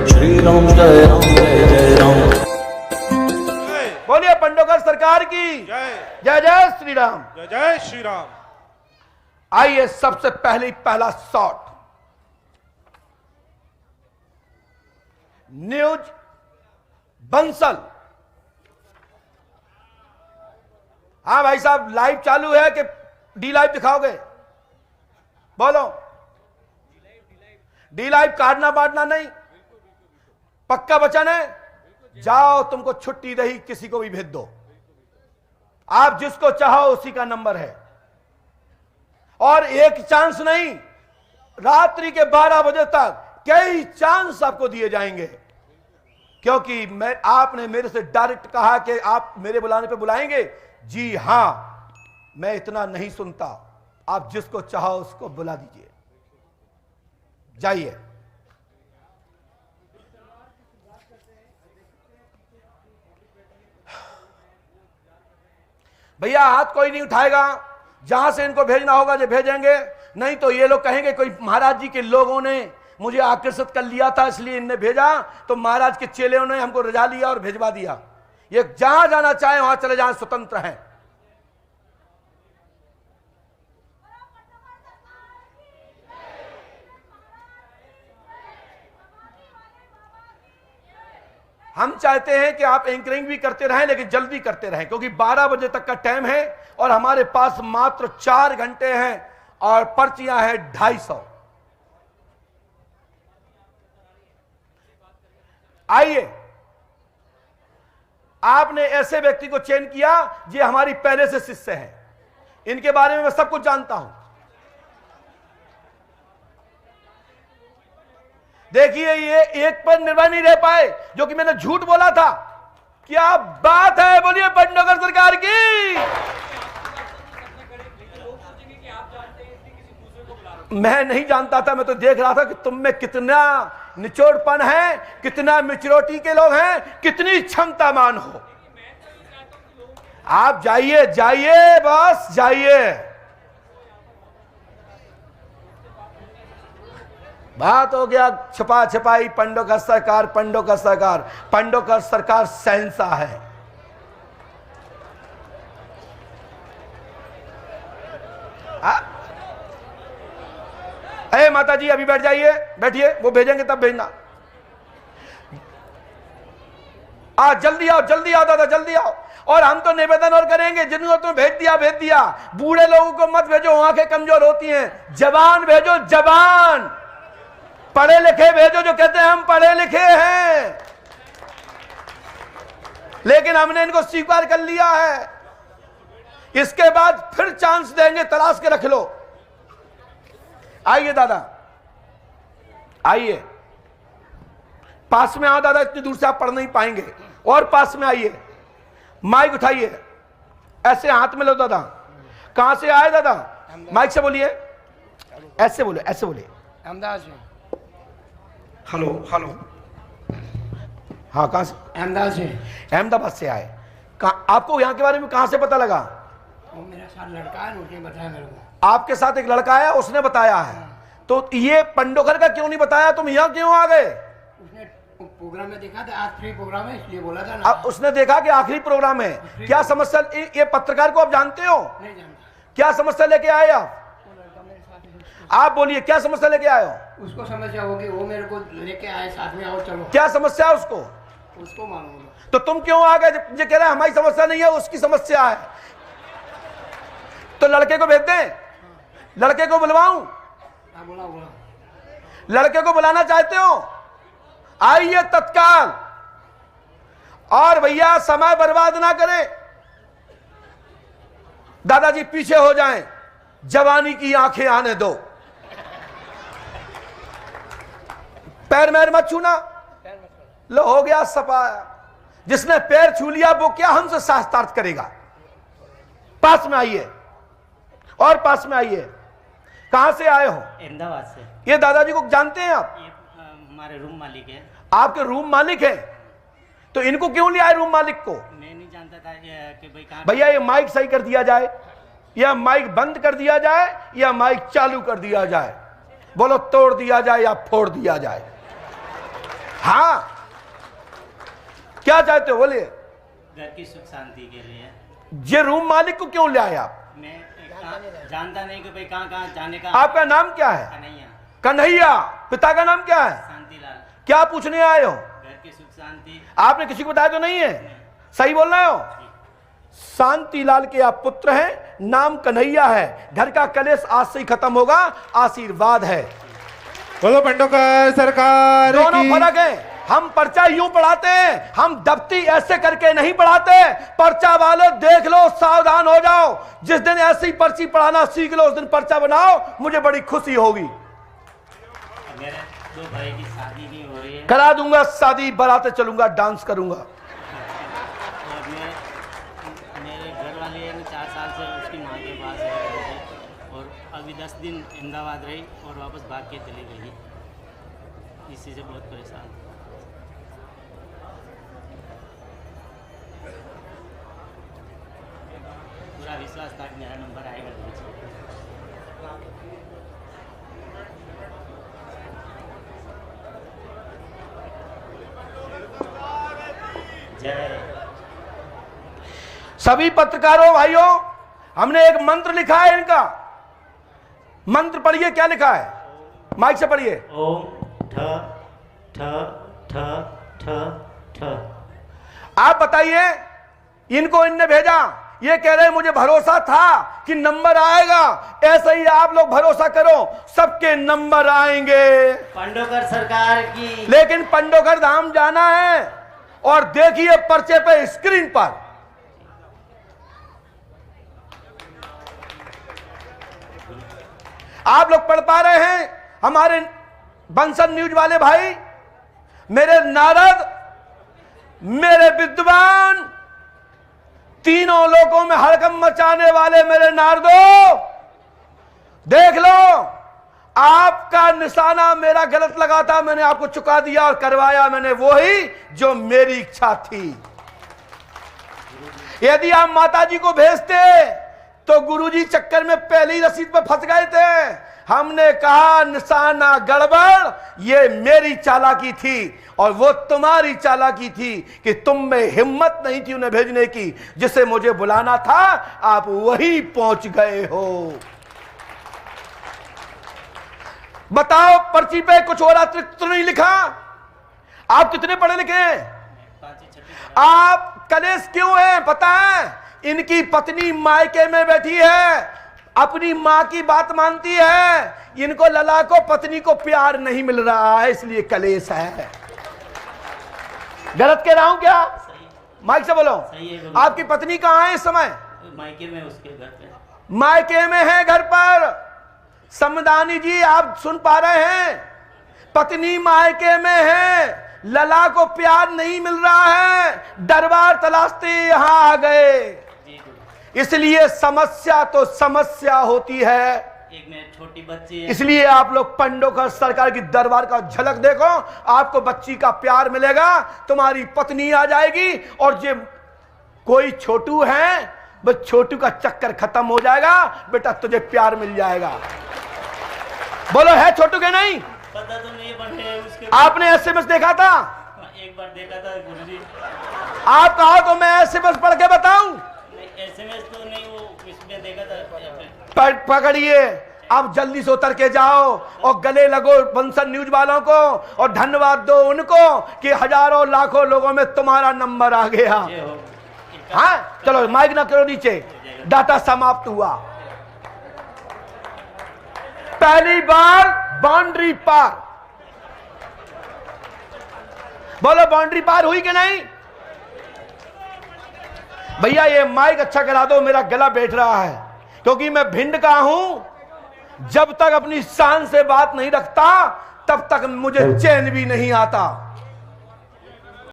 श्री राम जय राम जय जय राम। बोलिए पंडोकर सरकार की जय जय जय श्री राम। जय जय श्री राम। आइए सबसे पहला शॉट न्यूज बंसल। हाँ भाई साहब, लाइव चालू है कि डी लाइव दिखाओगे? बोलो। डी लाइव काटना बांटना नहीं, पक्का वचन है? जाओ, तुमको छुट्टी रही, किसी को भी भेज दो, आप जिसको चाहो उसी का नंबर है। और एक चांस नहीं, रात्रि के 12 बजे तक कई चांस आपको दिए जाएंगे, क्योंकि आपने मेरे से डायरेक्ट कहा कि आप मेरे बुलाने पे बुलाएंगे। जी हां, मैं इतना नहीं सुनता, आप जिसको चाहो उसको बुला दीजिए। जाइए। भैया हाथ कोई नहीं उठाएगा, जहां से इनको भेजना होगा जो भेजेंगे, नहीं तो ये लोग कहेंगे कोई महाराज जी के लोगों ने मुझे आकर्षित कर लिया था इसलिए इनने भेजा, तो महाराज के चेलों ने हमको रजा लिया और भेजवा दिया। ये जहां जाना चाहे वहां चले जाएं, स्वतंत्र हैं। हम चाहते हैं कि आप एंकरिंग भी करते रहें, लेकिन जल्दी करते रहें, क्योंकि 12 बजे तक का टाइम है और हमारे पास मात्र 4 घंटे हैं और पर्चियां हैं 250। आइए, आपने ऐसे व्यक्ति को चयन किया जो हमारी पहले से शिष्य है, इनके बारे में मैं सब कुछ जानता हूं। देखिए, ये एक पर निर्भर नहीं रह पाए, जो कि मैंने झूठ बोला था। क्या बात है, बोलिए पंडोकर सरकार की। मैं नहीं जानता था, मैं तो देख रहा था कि तुम में कितना निचोड़पन है, कितना मैच्योरिटी के लोग हैं, कितनी क्षमतावान हो। आप जाइए जाइए, बस जाइए। बात हो गया छुपा छुपाई, पंडोकर सरकार, पंडोकर सरकार, पंडोकर सरकार शहंशाह है। अरे माता जी अभी बैठ जाइए, बैठिए, वो भेजेंगे तब भेजना। जल्दी आओ, जल्दी आओ दादा, जल्दी आओ। और हम तो निवेदन और करेंगे, जिनको तुम भेज दिया भेज दिया, बूढ़े लोगों को मत भेजो, आंखें कमजोर होती हैं। जवान भेजो, जवान, पढ़े लिखे भेजो, जो कहते हैं हम पढ़े लिखे हैं। लेकिन हमने इनको स्वीकार कर लिया है, इसके बाद फिर चांस देंगे, तलाश के रख लो। आइए दादा, आइए, पास में आओ दादा, इतनी दूर से आप पढ़ नहीं पाएंगे, और पास में आइए, माइक उठाइए, ऐसे हाथ में लो दादा। कहां से आए दादा? माइक से बोलिए, ऐसे बोले, ऐसे बोलिए। अहमदाबाद से। हेलो हेलो, हाँ कहां से? अहमदाबाद से। अहमदाबाद से आए। आपको यहाँ के बारे में कहां से पता लगा? वो मेरा साथ लड़का है, उसने बताया मेरे को। आपके साथ एक लड़का आया, उसने बताया है। तो ये पंडोकर का क्यों नहीं बताया? तुम यहाँ क्यों आ गए? उसने प्रोग्राम में देखा था, आज फ्री प्रोग्राम है इसलिए बोला था ना। अब उसने देखा कि आखिरी प्रोग्राम है। क्या समस्या? ये पत्रकार को आप जानते हो? नहीं जानता। क्या समस्या लेके आए आप? आप बोलिए, क्या समस्या लेके आए हो? उसको समस्या होगी, वो मेरे को लेके आए साथ में, आओ चलो। क्या समस्या है उसको? उसको मालूम। तो तुम क्यों आ गए? जो कह रहे हैं हमारी समस्या नहीं है, उसकी समस्या है। तो लड़के को भेज दें? लड़के को बुलवाऊं? हाँ बोला बोला। लड़के को बुलाना चाहते हो? आइए तत्काल। और भैया समय बर्बाद ना करें, दादाजी पीछे हो जाएं, जवानी की आंखें आने दो। पैर मैर मत छूना। लो हो गया सफाया। जिसने पैर छू लिया वो क्या हमसे शास्त्रार्थ करेगा? पास में आइए, और पास में आइए। कहां से आए हो? अहमदाबाद से। ये दादाजी को जानते हैं आप? ये हमारे रूम मालिक है। आपके रूम मालिक है? तो इनको क्यों ले आए रूम मालिक को? मैं नहीं जानता था कि भाई कहाँ। भैया ये माइक सही कर दिया जाए, या माइक बंद कर दिया जाए, या माइक चालू कर दिया जाए। बोलो, तोड़ दिया जाए या फोड़ दिया जाए? हाँ, क्या चाहते हो बोलिए। घर की सुख शांति के लिए। ये रूम मालिक को क्यों ले आए आप? मैं जानता नहीं कि भाई कहाँ जाने का। आपका नाम क्या है? कन्हैया। कन्हैया। पिता का नाम क्या है? शांतिलाल। क्या पूछने आए हो? घर की सुख शांति। आपने किसी को बताया तो नहीं है? सही बोल रहे हो? शांतिलाल के आप पुत्र हैं, नाम कन्हैया है, घर का कलेश आज से ही खत्म होगा, आशीर्वाद है। बोलो पंडोकर सरकार दोनों की। फर्क है। हम पर्चा यूं पढ़ाते हैं, हम दफ्ती ऐसे करके नहीं पढ़ाते। पर्चा वालों देख लो, सावधान हो जाओ। जिस दिन ऐसी पर्ची पढ़ाना सीख लो, उस दिन पर्चा बनाओ, मुझे बड़ी खुशी होगी। मेरे 2 भाई की शादी नहीं हो रही है करा दूंगा शादी, बारात चलूंगा, डांस करूंगा। और मेरे घर वाले हैं 4 साल से उसकी माँ के पास है और अभी 10 दिन अहमदाबाद रही और वापस भाग के चली गई। इसी से बहुत परेशान। पूरा विश्वास था कि मेरा नंबर आएगा। जय। सभी पत्रकारों भाइयों, हमने एक मंत्र लिखा है इनका। मंत्र पढ़िए, क्या लिखा है? माइक से पढ़िए। ओम ठ ठ ठ ठ ठ। आप बताइए, इनको इनने भेजा, ये कह रहे मुझे भरोसा था कि नंबर आएगा। ऐसे ही आप लोग भरोसा करो, सबके नंबर आएंगे। पंडोकर सरकार की। लेकिन पंडोकर धाम जाना है और देखिए पर्चे पे स्क्रीन पर आप लोग पढ़ पा रहे हैं। हमारे बंसन न्यूज वाले भाई, मेरे नारद, मेरे विद्वान, तीनों लोगों में हड़कंप मचाने वाले मेरे नारदो, देख लो, आपका निशाना मेरा गलत लगा था, मैंने आपको चुका दिया और करवाया मैंने वही जो मेरी इच्छा थी। यदि आप माताजी को भेजते तो गुरुजी चक्कर में पहले ही रसीद पर फंस गए थे। हमने कहा निशाना गड़बड़, ये मेरी चालाकी थी और वो तुम्हारी चालाकी थी कि तुम में हिम्मत नहीं थी उन्हें भेजने की। जिसे मुझे बुलाना था आप वही पहुंच गए हो। बताओ, पर्ची पे कुछ और अतिरिक्त तो नहीं लिखा? आप कितने पढ़े लिखे हैं? आप कलेश क्यों हैं पता है? इनकी पत्नी मायके में बैठी है, अपनी मां की बात मानती है, इनको लला को पत्नी को प्यार नहीं मिल रहा है, इसलिए कलेश है। गलत कह रहा हूं क्या? माइक से बोलो। आपकी पत्नी कहां है इस समय? मायके में, उसके घर पे। मायके में है, घर पर। समदानी जी आप सुन पा रहे हैं? पत्नी मायके में है, लला को प्यार नहीं मिल रहा है, दरबार तलाशते यहां आ गए। इसलिए समस्या तो समस्या होती है। एक मेरी छोटी बच्ची है। इसलिए आप लोग पंडोकर सरकार की दरबार का झलक देखो, आपको बच्ची का प्यार मिलेगा, तुम्हारी पत्नी आ जाएगी और जो कोई छोटू है, बस छोटू का चक्कर खत्म हो जाएगा, बेटा तुझे प्यार मिल जाएगा। बोलो, है छोटू के नहीं? पता तो नहीं बने उसके। आपने एसएमएस देखा था? एक बार देखा था गुरुजी। आप कहो तो मैं एसएमएस पढ़ के बताऊं? एसएमएस तो नहीं, वो इसमें देखा था। पकड़िए, अब जल्दी से उतर के जाओ और गले लगो बंसन न्यूज वालों को और धन्यवाद दो उनको कि हजारों लाखों लोगों में तुम्हारा नंबर आ गया। हाँ, चलो माइक ना करो नीचे, डाटा समाप्त हुआ। पहली बार बाउंड्री पार। बोलो, बाउंड्री पार हुई कि नहीं? भैया ये माइक अच्छा करा दो, मेरा गला बैठ रहा है, क्योंकि मैं भिंड का हूं। जब तक अपनी शान से बात नहीं रखता तब तक मुझे चैन भी नहीं आता।